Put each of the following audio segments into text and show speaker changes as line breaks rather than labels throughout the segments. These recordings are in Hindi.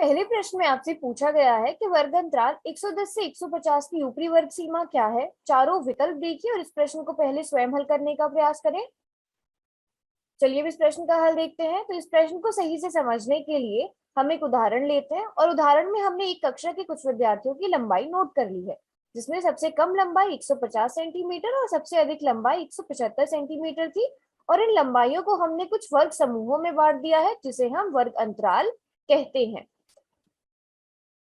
पहले प्रश्न में आपसे पूछा गया है कि वर्ग अंतराल 110 से 150 की ऊपरी वर्ग सीमा क्या है। चारों विकल्प देखिए और इस प्रश्न को पहले स्वयं हल करने का प्रयास करें। चलिए अब इस प्रश्न का हल देखते हैं। तो इस प्रश्न को सही से समझने के लिए हम एक उदाहरण लेते हैं और उदाहरण में हमने एक कक्षा के कुछ विद्यार्थियों की लंबाई नोट कर ली है, जिसमें सबसे कम लंबाई 150 सेंटीमीटर और सबसे अधिक लंबाई 175 सेंटीमीटर थी। और इन लंबाइयों को हमने कुछ वर्ग समूहों में बांट दिया है, जिसे हम वर्ग अंतराल कहते हैं।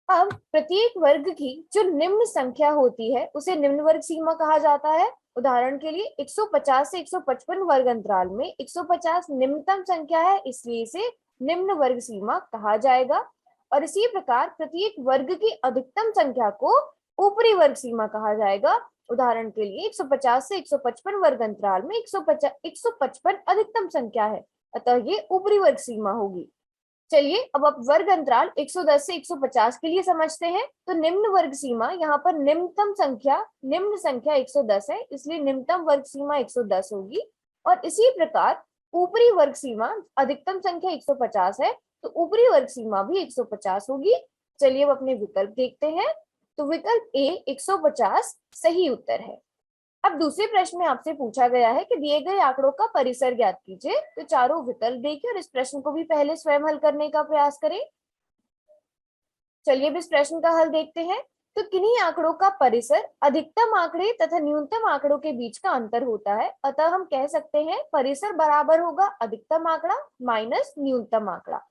अब प्रत्येक वर्ग की जो निम्न संख्या होती है उसे निम्न वर्ग सीमा कहा जाता है। उदाहरण के लिए 150 से 155 वर्ग अंतराल में 150 निम्नतम संख्या है, इसलिए इसे निम्न वर्ग सीमा कहा जाएगा। और इसी प्रकार प्रत्येक वर्ग की अधिकतम संख्या को ऊपरी वर्ग सीमा कहा जाएगा। उदाहरण के लिए 150 से 155 वर्ग अंतराल में 155 अधिकतम संख्या है, अतः ये ऊपरी वर्ग सीमा होगी। चलिए अब आप वर्ग अंतराल 110 से 150 के लिए समझते हैं। तो निम्न वर्ग सीमा, यहाँ पर निम्नतम संख्या निम्न संख्या 110 है, इसलिए निम्नतम वर्ग सीमा 110 होगी। और इसी प्रकार ऊपरी वर्ग सीमा, अधिकतम संख्या 150 है, तो ऊपरी वर्ग सीमा भी 150 होगी। चलिए अब अपने विकल्प देखते हैं। तो विकल्प ए 150 सही उत्तर है। अब दूसरे प्रश्न में आपसे पूछा गया है कि दिए गए आंकड़ों का परिसर ज्ञात कीजिए। तो चारों विकल्प देखिए और इस प्रश्न को भी पहले स्वयं हल करने का प्रयास करें। चलिए अब इस प्रश्न का हल देखते हैं। तो किन्हीं आंकड़ों का परिसर अधिकतम आंकड़े तथा न्यूनतम आंकड़ों के बीच का अंतर होता है, अतः हम कह सकते हैं परिसर बराबर होगा अधिकतम आंकड़ा माइनस न्यूनतम आंकड़ा।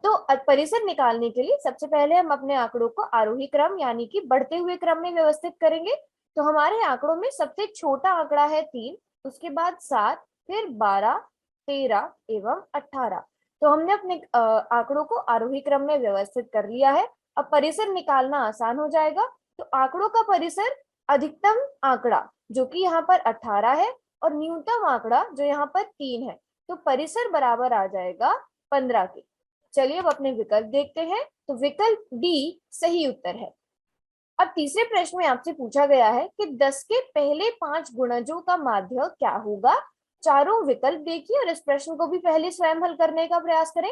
तो परिसर निकालने के लिए सबसे पहले हम अपने आंकड़ों को आरोही क्रम यानी कि बढ़ते हुए क्रम में व्यवस्थित करेंगे। तो हमारे आंकड़ों में सबसे छोटा आंकड़ा है 3, उसके बाद 7, फिर 12, 13 एवं 18। तो हमने अपने आंकड़ों को आरोही क्रम में व्यवस्थित कर लिया है। अब परिसर निकालना आसान हो जाएगा। तो आंकड़ों का परिसर अधिकतम आंकड़ा जो कि यहाँ पर 18 है और न्यूनतम आंकड़ा जो यहाँ पर 3 है, तो परिसर बराबर आ जाएगा 15 के। चलिए अब अपने विकल्प देखते हैं। तो विकल्प डी सही उत्तर है। अब तीसरे प्रश्न में आपसे पूछा गया है कि 10 के पहले 5 गुणजों का माध्य क्या होगा। चारों विकल्प देखिए और इस प्रश्न को भी पहले स्वयं हल करने का प्रयास करें।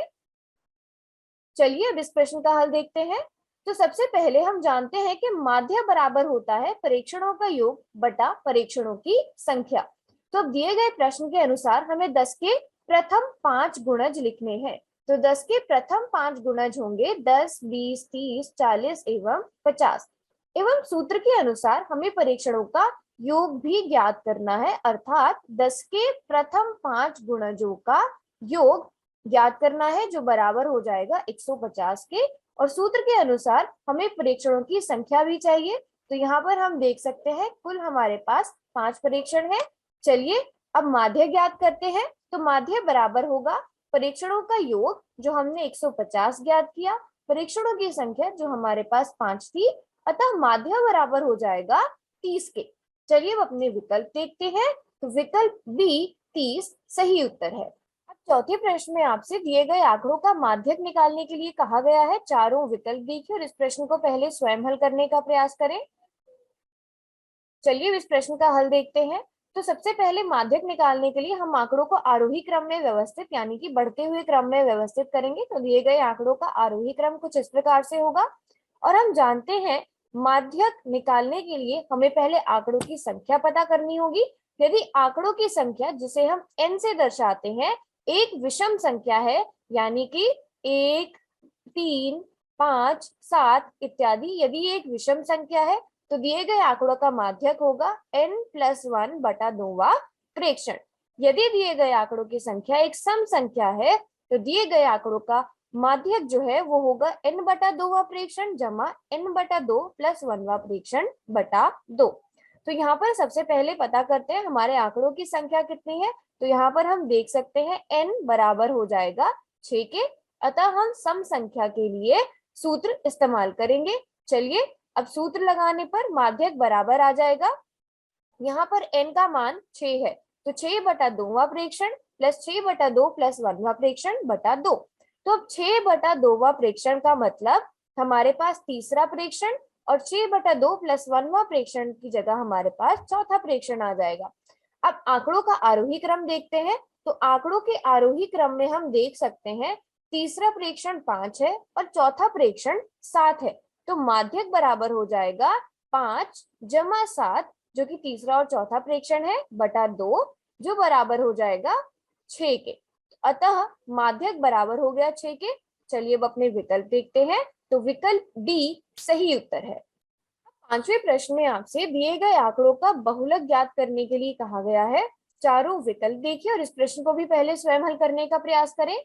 चलिए अब इस प्रश्न का हल देखते हैं। तो सबसे पहले हम जानते हैं कि माध्य बराबर होता है परीक्षणों का योग बटा परीक्षणों की संख्या। तो अब दिए गए प्रश्न के अनुसार हमें 10 के प्रथम 5 गुणज लिखने हैं। तो 10 के प्रथम 5 गुणज होंगे 10, 20, 30, 40 एवं 50। एवं सूत्र के अनुसार हमें परीक्षणों का योग भी ज्ञात करना है, अर्थात 10 के प्रथम 5 गुणजों का योग ज्ञात करना है, जो बराबर हो जाएगा 150 के। और सूत्र के अनुसार हमें परीक्षणों की संख्या भी चाहिए। तो यहाँ पर हम देख सकते हैं कुल हमारे पास 5 परीक्षण है। चलिए अब माध्य ज्ञात करते हैं। तो माध्य बराबर होगा परीक्षणों का योग जो हमने 150 ज्ञात किया, परीक्षणों की संख्या जो हमारे पास 5 थी, अतः माध्य बराबर हो जाएगा 30 के। चलिए अब अपने विकल्प देखते हैं। तो विकल्प बी 30 सही उत्तर है। अब चौथे प्रश्न में आपसे दिए गए आंकड़ों का माध्यक निकालने के लिए कहा गया है। चारों विकल्प देखिए और इस प्रश्न को पहले स्वयं हल करने का प्रयास करें। चलिए इस प्रश्न का हल देखते हैं। तो सबसे पहले माध्यक निकालने के लिए हम आंकड़ों को आरोही क्रम में व्यवस्थित यानी कि बढ़ते हुए क्रम में व्यवस्थित करेंगे। तो दिए गए आंकड़ों का आरोही क्रम कुछ इस प्रकार से होगा। और हम जानते हैं माध्यक निकालने के लिए हमें पहले आंकड़ों की संख्या पता करनी होगी। यदि आंकड़ों की संख्या जिसे हम n से दर्शाते हैं एक विषम संख्या है, यानी कि 1, 3, 5, 7 इत्यादि, यदि एक विषम संख्या है तो दिए गए आंकड़ों का माध्यक होगा n+1 बटा 2वां प्रेक्षण। यदि दिए गए आंकड़ों की संख्या एक सम संख्या है तो दिए गए आंकड़ों का माध्यक जो है वो होगा n बटा 2वां प्रेक्षण जमा n बटा 2 + 1वां प्रेक्षण बटा 2। तो यहाँ पर सबसे पहले पता करते हैं हमारे आंकड़ों की संख्या कितनी है। तो यहाँ पर हम देख सकते हैं n बराबर हो जाएगा 6 के, अतः हम सम संख्या के लिए सूत्र इस्तेमाल करेंगे। चलिए अब सूत्र लगाने पर माध्यक बराबर आ जाएगा। यहाँ पर n का मान 6 है, तो 6 बटा 2वां प्रेक्षण प्लस 6 बटा 2 + 1वां प्रेक्षण बटा 2। तो अब 6 बटा 2वां प्रेक्षण का मतलब हमारे पास तीसरा प्रेक्षण और 6 बटा 2 + 1वां प्रेक्षण की जगह हमारे पास चौथा प्रेक्षण आ जाएगा। अब आंकड़ों का आरोही क्रम देखते हैं। तो आंकड़ों के आरोही क्रम में हम देख सकते हैं तीसरा प्रेक्षण 5 है और चौथा प्रेक्षण 7 है, तो माध्यक बराबर हो जाएगा 5 जमा 7, जो कि तीसरा और चौथा प्रेक्षण है, बटा 2, जो बराबर हो जाएगा 6 के। अतः माध्यक बराबर हो गया 6 के। चलिए अब अपने विकल्प देखते हैं, तो विकल्प डी सही उत्तर है। पांचवें प्रश्न में आपसे दिए गए आंकड़ों का बहुलक ज्ञात करने के लिए कहा गया है। चारों विकल्प देखिए और इस प्रश्न को भी पहले स्वयं हल करने का प्रयास करें।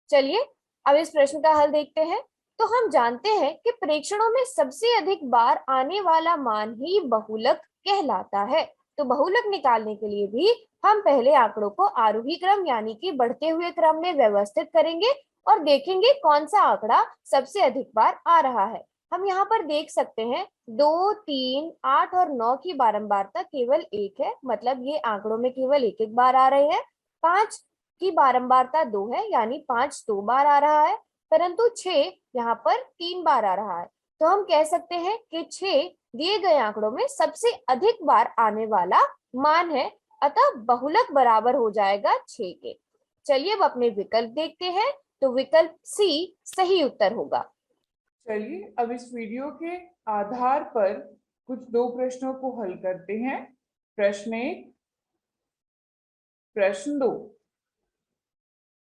चलिए अब इस प्रश्न का हल देखते हैं। तो हम जानते हैं कि प्रेक्षणों में सबसे अधिक बार आने वाला मान ही बहुलक कहलाता है। तो बहुलक निकालने के लिए भी हम पहले आंकड़ों को आरोही क्रम यानी कि बढ़ते हुए क्रम में व्यवस्थित करेंगे और देखेंगे कौन सा आंकड़ा सबसे अधिक बार आ रहा है। हम यहाँ पर देख सकते हैं 2, 3, 8 और 9 की बारंबारता केवल 1 है, मतलब ये आंकड़ों में केवल एक एक बार आ रहे हैं। 5 की बारंबारता 2 है, यानी 5 2 बार आ रहा है, परंतु 6 यहाँ पर 3 बार आ रहा है। तो हम कह सकते हैं कि 6 दिए गए आंकड़ों में सबसे अधिक बार आने वाला मान है, अतः बहुलक बराबर हो जाएगा 6 के। चलिए अब अपने विकल्प देखते हैं, तो विकल्प सी सही उत्तर होगा।
चलिए अब इस वीडियो के आधार पर कुछ 2 प्रश्नों को हल करते हैं। प्रश्न 1, प्रश्न 2।